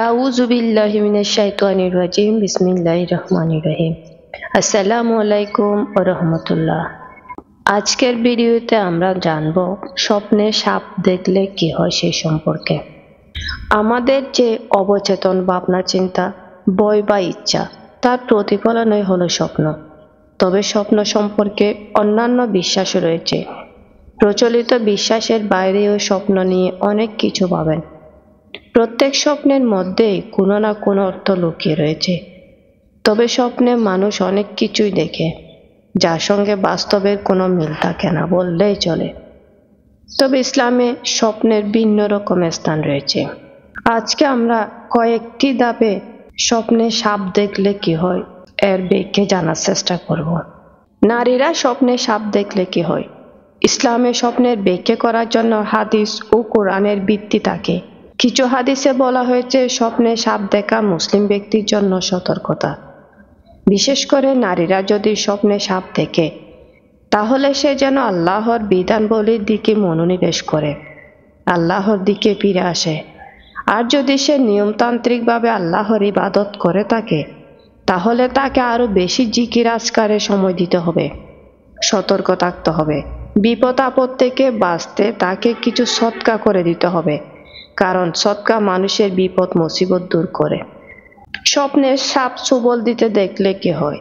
আউযু বিল্লাহি মিনাশ শাইতানির রাজিম। বিসমিল্লাহির রহমানির রহিম। আসসালামু আলাইকুম ওয়া রাহমাতুল্লাহ। আজকের ভিডিওতে আমরা জানব স্বপ্নে সাপ দেখলে কি হয় সেই সম্পর্কে। আমাদের যে অবচেতন ভাবনা চিন্তা, ভয় বা ইচ্ছা, তার প্রতিফলনই হলো স্বপ্ন। তবে স্বপ্ন সম্পর্কে অন্যান্য বিশ্বাসও রয়েছে। প্রচলিত বিশ্বাসের বাইরেও স্বপ্ন নিয়ে অনেক কিছু ভাবেন। প্রত্যেক স্বপ্নের মধ্যেই কোনো না কোনো অর্থ লুকিয়ে রয়েছে। তবে স্বপ্নে মানুষ অনেক কিছুই দেখে, যার সঙ্গে বাস্তবের কোনো মিল থাকে না বললেই চলে। তবে ইসলামে স্বপ্নের ভিন্ন রকমের স্থান রয়েছে। আজকে আমরা কয়েকটি ধাপে স্বপ্নে সাপ দেখলে কি হয় এর ব্যাখ্যা জানার চেষ্টা করব। নারীরা স্বপ্নে সাপ দেখলে কি হয়? ইসলামে স্বপ্নের ব্যাখ্যা করার জন্য হাদিস ও কোরআনের ভিত্তি থাকে। কিছু হাদিসে বলা হয়েছে স্বপ্নে সাপ দেখা মুসলিম ব্যক্তির জন্য সতর্কতা। বিশেষ করে নারীরা যদি স্বপ্নে সাপ দেখে, তাহলে সে যেন আল্লাহর বিধানবলীর দিকে মনোনিবেশ করে, আল্লাহর দিকে ফিরে আসে। আর যদি সে নিয়মতান্ত্রিকভাবে আল্লাহর ইবাদত করে থাকে, তাহলে তাকে আরো বেশি জিকির আজকারে সময় দিতে হবে, সতর্ক থাকতে হবে। বিপদ আপদ থেকে বাঁচতে তাকে কিছু সদকা করে দিতে হবে, কারণ সদকা মানুষের বিপদ মুসিবত দূর করে। স্বপ্নে সাপ সুবল দিতে দেখলে কি হয়?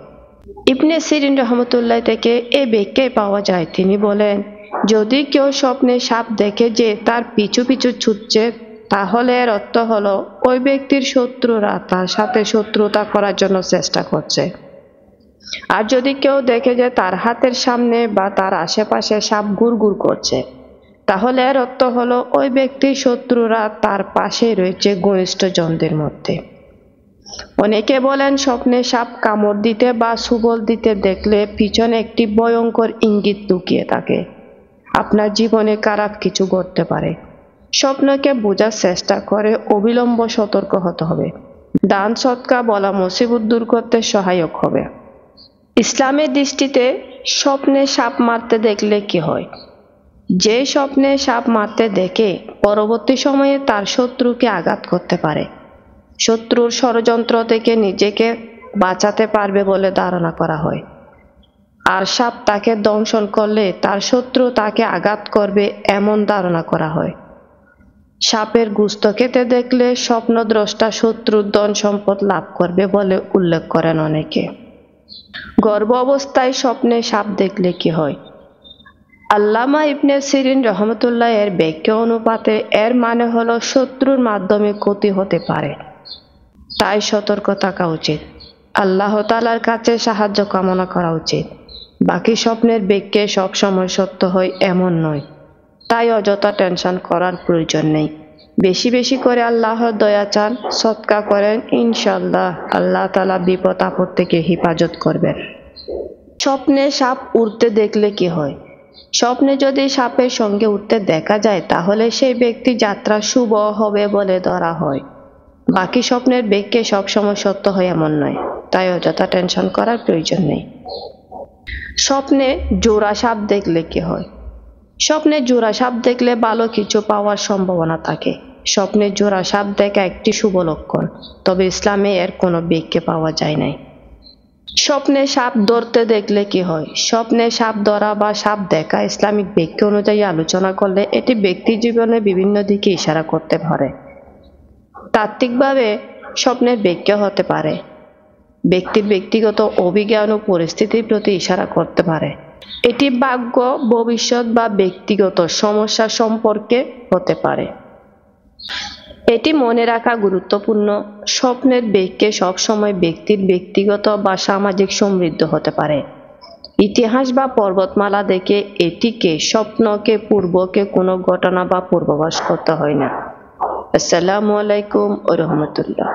ইবনে সিরিন রহমতুল্লাহ থেকে এই ব্যাখ্যায় পাওয়া যায়। তিনি বলেন, যদি কেউ স্বপ্নে সাপ দেখে যে তার পিছু পিছু ছুটছে, তাহলে এর অর্থ হলো ওই ব্যক্তির শত্রুরা তার সাথে শত্রুতা করার জন্য চেষ্টা করছে। আর যদি কেউ দেখে যে তার হাতের সামনে বা তার আশেপাশে সাপ গুড়গুড় করছে, তাহলে এর অর্থ হলো ওই ব্যক্তির শত্রুরা তার পাশেই রয়েছে ঘনিষ্ঠ জনদের মধ্যে। অনেকে বলেন স্বপ্নে সাপ কামড় দিতে বা সুবল দিতে দেখলে পিছনে একটি ভয়ঙ্কর ইঙ্গিত লুকিয়ে থাকে। আপনার জীবনে খারাপ কিছু ঘটতে পারে। স্বপ্নকে বোঝার চেষ্টা করে অবিলম্ব সতর্ক হতে হবে। দান সদকা বলা মুসিবত দূর করতে সহায়ক হবে। ইসলামের দৃষ্টিতে স্বপ্নে সাপ মারতে দেখলে কি হয়? যে স্বপ্নে সাপ মারতে দেখে পরবর্তী সময়ে তার শত্রুকে আঘাত করতে পারে, শত্রুর ষড়যন্ত্র থেকে নিজেকে বাঁচাতে পারবে বলে ধারণা করা হয়। আর সাপ তাকে দংশন করলে তার শত্রু তাকে আঘাত করবে এমন ধারণা করা হয়। সাপের গোশত খেতে দেখলে স্বপ্নদ্রষ্টা শত্রুর ধন সম্পদ লাভ করবে বলে উল্লেখ করেন অনেকে। গর্ভ অবস্থায় স্বপ্নে সাপ দেখলে কি হয়? আল্লামা ইবনে সিরিন রহমতুল্লাহ এর ব্যাখ্যা অনুপাতে এর মানে হলো শত্রুর মাধ্যমে ক্ষতি হতে পারে, তাই সতর্ক থাকা উচিত। আল্লাহ তাআলার কাছে সাহায্য কামনা করা উচিত। বাকি স্বপ্নের ব্যাখ্যা সবসময় সত্য হয় এমন নয়, তাই অযথা টেনশন করার প্রয়োজন নেই। বেশি বেশি করে আল্লাহর দয়া চান, সদকা করেন, ইনশাআল্লাহ আল্লাহ তাআলা বিপদ আপদ থেকে হেফাজত করবেন। স্বপ্নে সাপ উড়তে দেখলে কি হয়? স্বপ্নে যদি সাপের সঙ্গে উঠতে দেখা যায়, তাহলে সেই ব্যক্তি যাত্রা শুভ হবে বলে ধরা হয়। বাকি স্বপ্নের ব্যাখ্যা সবসময় সত্য হয় এমন নয়, তাই অযথা টেনশন করার প্রয়োজন নেই। স্বপ্নে জোড়া সাপ দেখলে কি হয়? স্বপ্নে জোড়া সাপ দেখলে ভালো কিছু পাওয়ার সম্ভাবনা থাকে। স্বপ্নে জোড়া সাপ দেখা একটি শুভ লক্ষণ, তবে ইসলামে এর কোনো ব্যাখ্যা পাওয়া যায় নাই। স্বপ্নে সাপ ধরতে দেখলে কি হয়? স্বপ্নে সাপ ধরা বা সাপ দেখা ইসলামিক ব্যাখ্যা অনুযায়ী আলোচনা করলে এটি ব্যক্তি জীবনে বিভিন্ন দিকে ইশারা করতে পারে। তাত্ত্বিকভাবে স্বপ্নের ব্যাখ্যা হতে পারে ব্যক্তির ব্যক্তিগত অভিজ্ঞান ও পরিস্থিতির প্রতি ইশারা করতে পারে। এটি ভাগ্য, ভবিষ্যৎ বা ব্যক্তিগত সমস্যা সম্পর্কে হতে পারে। এটি মনে রাখা গুরুত্বপূর্ণ, স্বপ্নের ব্যাখ্যা সবসময় ব্যক্তির ব্যক্তিগত বা সামাজিক সমৃদ্ধ হতে পারে। ইতিহাস বা পর্বতমালা দেখে এটিকে স্বপ্নকে পূর্বকে কোনো ঘটনা বা পূর্বাভাস করতে হয় না। আসসালামু আলাইকুম ওয়া রাহমাতুল্লাহ।